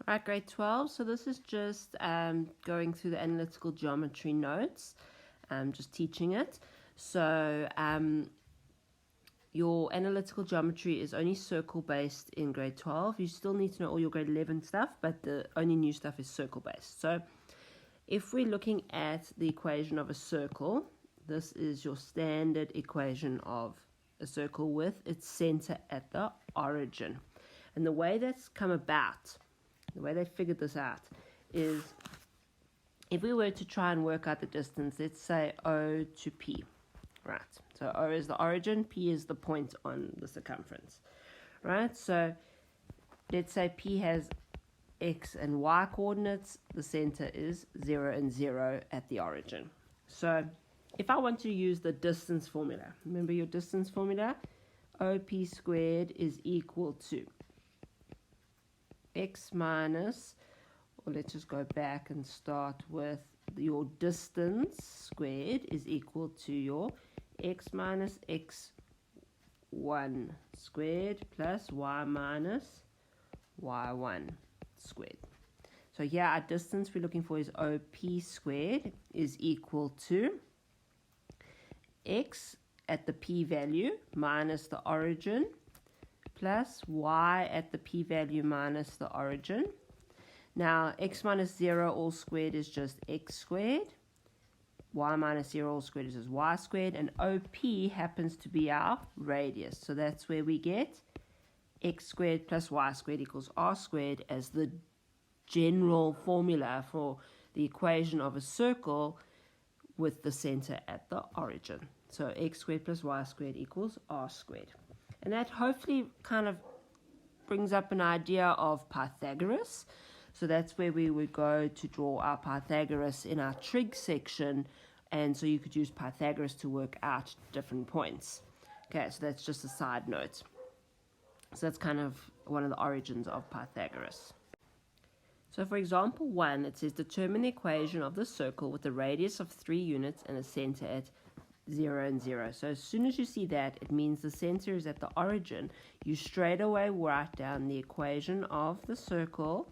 Alright, grade 12. So this is just going through the analytical geometry notes, just teaching it. So your analytical geometry is only circle based in grade 12. You still need to know all your grade 11 stuff, but the only new stuff is circle based. So if we're looking at the equation of a circle, this is your standard equation of a circle with its center at the origin. And the way that's come about, the way they figured this out, is if we were to try and work out the distance, let's say O to P, right? So O is the origin, P is the point on the circumference, right? So let's say P has X and Y coordinates, the center is 0 and 0 at the origin. So if I want to use the distance formula, remember your distance formula, OP squared is equal to X minus, or let's just go back and start with your distance squared is equal to your X minus X1 squared plus Y minus Y1 squared. So here our distance we're looking for is OP squared is equal to X at the P value minus the origin plus Y at the P value minus the origin. Now, X minus 0 all squared is just X squared. Y minus 0 all squared is just Y squared. And OP happens to be our radius. So that's where we get X squared plus Y squared equals R squared as the general formula for the equation of a circle with the center at the origin. So X squared plus Y squared equals R squared. And that hopefully kind of brings up an idea of Pythagoras. So that's where we would go to draw our Pythagoras in our trig section. And so you could use Pythagoras to work out different points. Okay, so that's just a side note. So that's kind of one of the origins of Pythagoras. So for example 1, it says determine the equation of the circle with a radius of 3 units and a center at 0 and 0. So as soon as you see that, it means the center is at the origin. You straight away write down the equation of the circle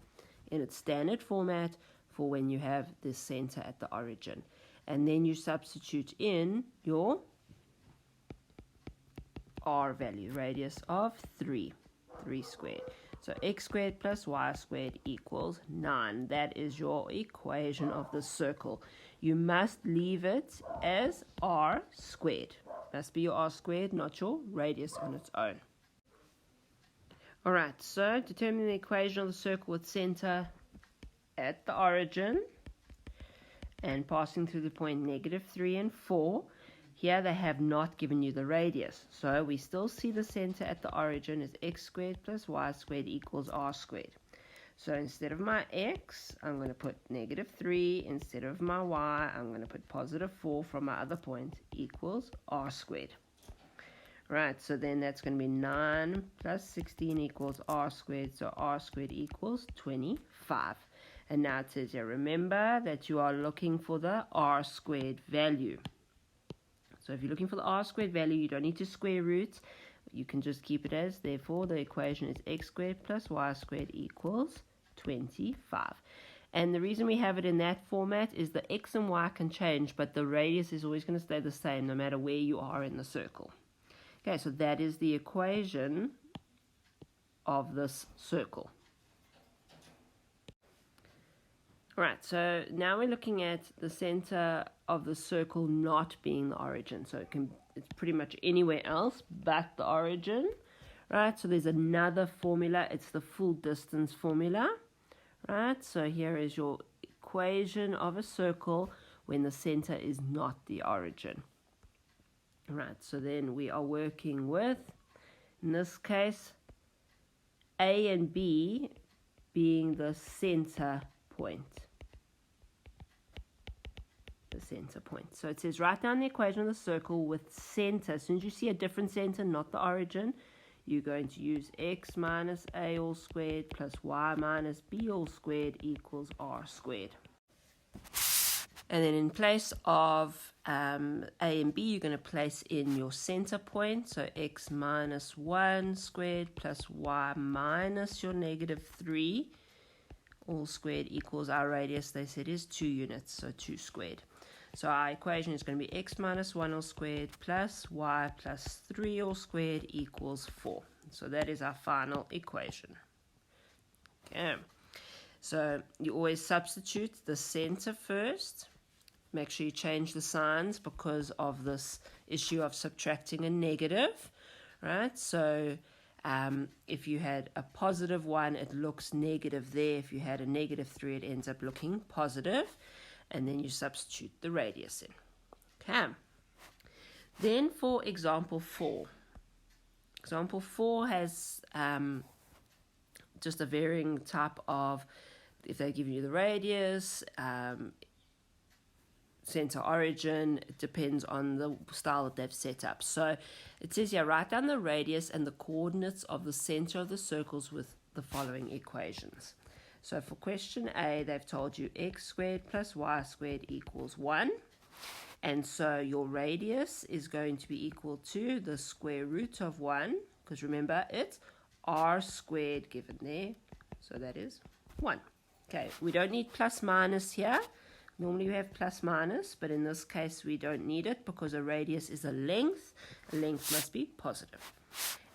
in its standard format for when you have the center at the origin. And then you substitute in your R value, radius of 3 squared. So X squared plus Y squared equals 9. That is your equation of the circle. You must leave it as R squared. Must be your R squared, not your radius on its own. Alright, so determine the equation of the circle with center at the origin and passing through the point -3 and 4. Here they have not given you the radius. So we still see the center at the origin is X squared plus Y squared equals R squared. So instead of my X, I'm going to put -3. Instead of my Y, I'm going to put +4 from my other point equals R squared. Right, so then that's going to be 9 plus 16 equals R squared. So R squared equals 25. And now it says here, remember that you are looking for the R squared value. So if you're looking for the R squared value, you don't need to square root. You can just keep it as, therefore, the equation is X squared plus Y squared equals 25. And the reason we have it in that format is the X and Y can change, but the radius is always going to stay the same no matter where you are in the circle. Okay, so that is the equation of this circle. Alright, so now we're looking at the center of the circle not being the origin. So it's pretty much anywhere else but the origin. Right, so there's another formula. It's the full distance formula. Right, so here is your equation of a circle when the center is not the origin. Right, so then we are working with, in this case, A and B being the center point. The center point. So it says write down the equation of the circle with center. As soon as you see a different center, not the origin, you're going to use X minus A all squared plus Y minus B all squared equals R squared. And then in place of A and B, you're going to place in your center point. So X minus 1 squared plus Y minus your -3 all squared equals our radius, they said, is 2 units, so 2 squared. So our equation is going to be x minus 1 all squared plus y plus 3 all squared equals 4. So that is our final equation. Okay. So you always substitute the center first. Make sure you change the signs because of this issue of subtracting a negative, right? So if you had a positive 1, it looks negative there. If you had a negative 3, it ends up looking positive. And then you substitute the radius in. Okay. Then for example 4. Example 4 has just a varying type of, if they give you the radius, center origin, it depends on the style that they've set up. So it says here, write down the radius and the coordinates of the center of the circles with the following equations. So for question A, they've told you x squared plus y squared equals 1. And so your radius is going to be equal to the square root of 1, because remember, it's r squared given there. So that is 1. Okay, we don't need plus minus here. Normally we have plus minus, but in this case we don't need it because a radius is a length. A length must be positive.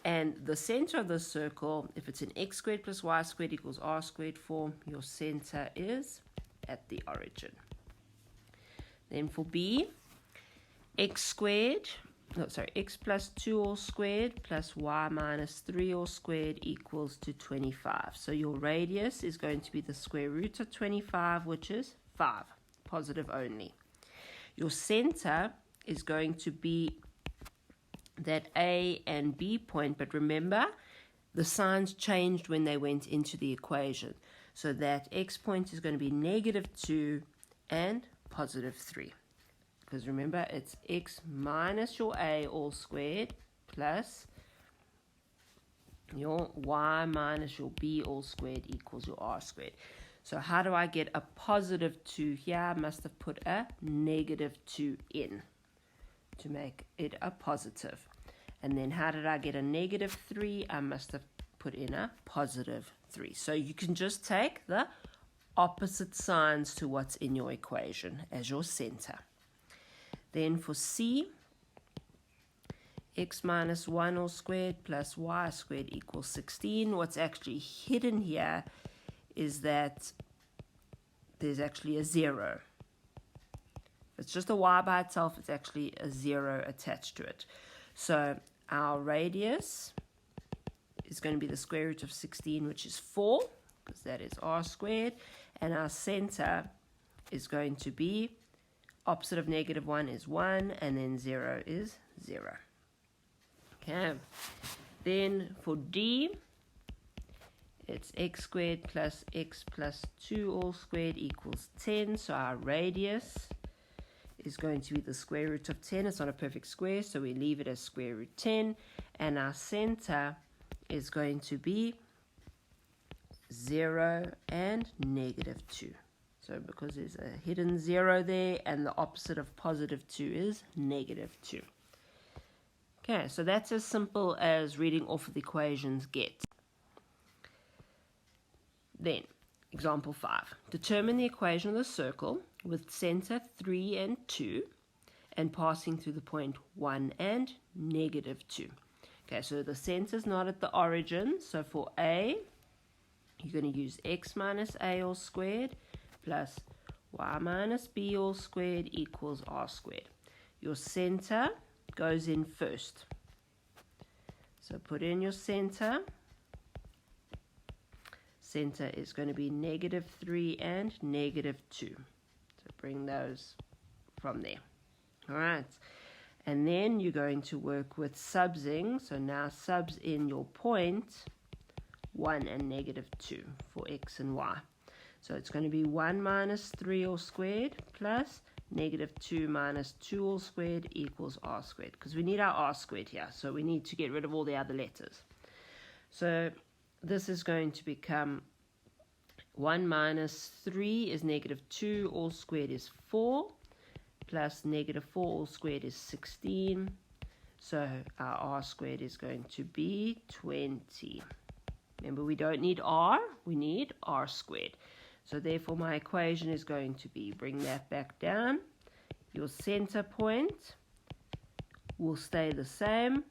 And the center of the circle, if it's an x squared plus y squared equals r squared form, your center is at the origin. Then for B, x plus 2 all squared plus y minus 3 all squared equals to 25. So your radius is going to be the square root of 25, which is 5, positive only. Your center is going to be that A and B point, but remember, the signs changed when they went into the equation. So that x point is going to be negative 2 and positive 3. Because remember, it's x minus your A all squared plus your y minus your B all squared equals your r squared. So how do I get a positive 2 here? I must have put a negative 2 in to make it a positive. And then how did I get a negative 3? I must have put in a positive 3. So you can just take the opposite signs to what's in your equation as your center. Then for C, x minus 1 all squared plus y squared equals 16. What's actually hidden here is that there's actually a 0. If it's just a y by itself, it's actually a 0 attached to it. So our radius is going to be the square root of 16, which is 4, because that is r squared. And our center is going to be, opposite of negative 1 is 1, and then 0 is 0. Okay. Then for D, it's x squared plus x plus 2 all squared equals 10. So our radius is going to be the square root of 10. It's not a perfect square, so we leave it as square root 10. And our center is going to be 0 and negative 2. So because there's a hidden 0 there, and the opposite of positive 2 is negative 2. Okay, so that's as simple as reading off of the equations get. Then, example 5. Determine the equation of the circle with center 3 and 2 and passing through the point 1 and negative 2. Okay, so the center is not at the origin. So for A, you're going to use x minus A all squared plus y minus B all squared equals r squared. Your center goes in first. So put in your center. Center is going to be negative 3 and negative 2. So bring those from there. All right. And then you're going to work with subsing. So now subs in your point 1 and negative 2 for x and y. So it's going to be 1 minus 3 all squared plus negative 2 minus 2 all squared equals r squared. Because we need our r squared here. So we need to get rid of all the other letters. So this is going to become 1 minus 3 is negative 2 all squared is 4 plus negative 4 all squared is 16. So our r squared is going to be 20. Remember, we don't need r, we need r squared. So therefore my equation is going to be, bring that back down, your center point will stay the same,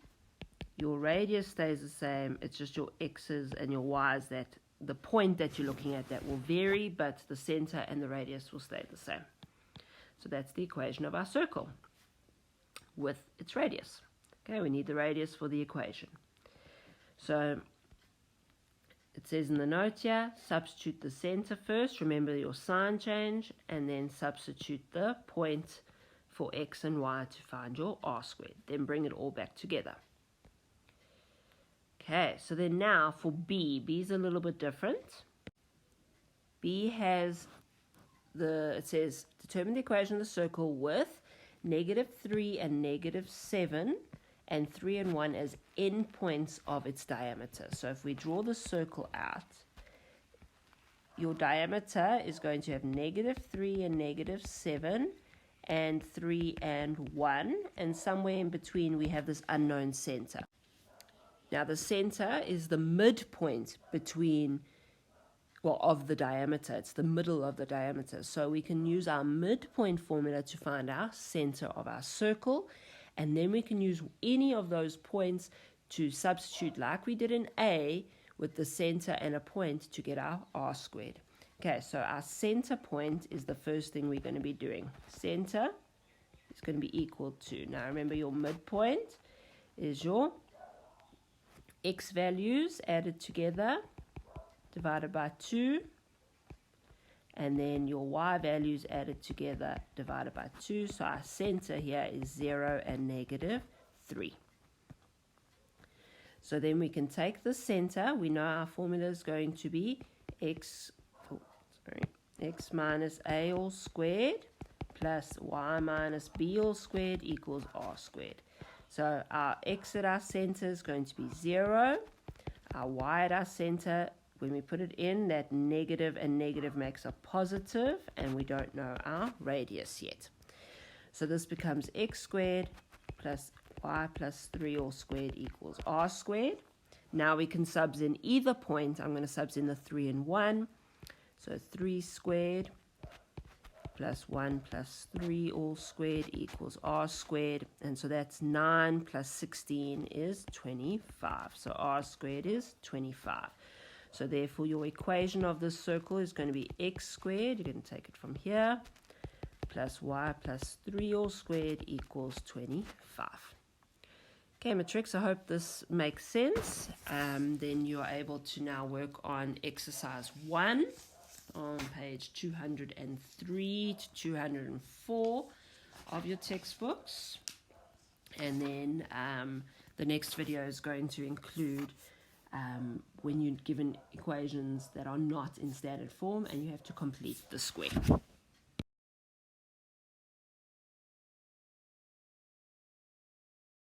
your radius stays the same, it's just your x's and your y's, that the point that you're looking at, that will vary, but the center and the radius will stay the same. So that's the equation of our circle with its radius. Okay, we need the radius for the equation. So it says in the note here, substitute the center first, remember your sign change, and then substitute the point for x and y to find your r squared. Then bring it all back together. Okay, so then now for B is a little bit different. B has it says determine the equation of the circle with -3 and -7 and 3 and 1 as endpoints of its diameter. So if we draw the circle out, your diameter is going to have -3 and -7 and 3 and 1, and somewhere in between we have this unknown center. Now the center is the midpoint between, well, of the diameter. It's the middle of the diameter. So we can use our midpoint formula to find our center of our circle, and then we can use any of those points to substitute like we did in A with the center and a point to get our r squared. Okay, so our center point is the first thing we're going to be doing. Center is going to be equal to, now remember your midpoint is your x values added together divided by 2, and then your y values added together divided by 2. So our center here is 0 and -3. So then we can take the center. We know our formula is going to be x minus a all squared plus y minus b all squared equals r squared. So our x at our center is going to be 0. Our y at our center, when we put it in, that negative and negative makes a positive, and we don't know our radius yet. So this becomes x squared plus y plus 3 all squared equals r squared. Now we can subs in either point. I'm going to subs in the 3 and 1. So 3 squared plus 1 plus 3 all squared equals r squared. And so that's 9 plus 16 is 25. So r squared is 25. So therefore your equation of this circle is going to be x squared. You're going to take it from here. Plus y plus 3 all squared equals 25. Okay, matrix, I hope this makes sense. Then you're able to now work on exercise 1. On page 203 to 204 of your textbooks, and then the next video is going to include when you're given equations that are not in standard form and you have to complete the square.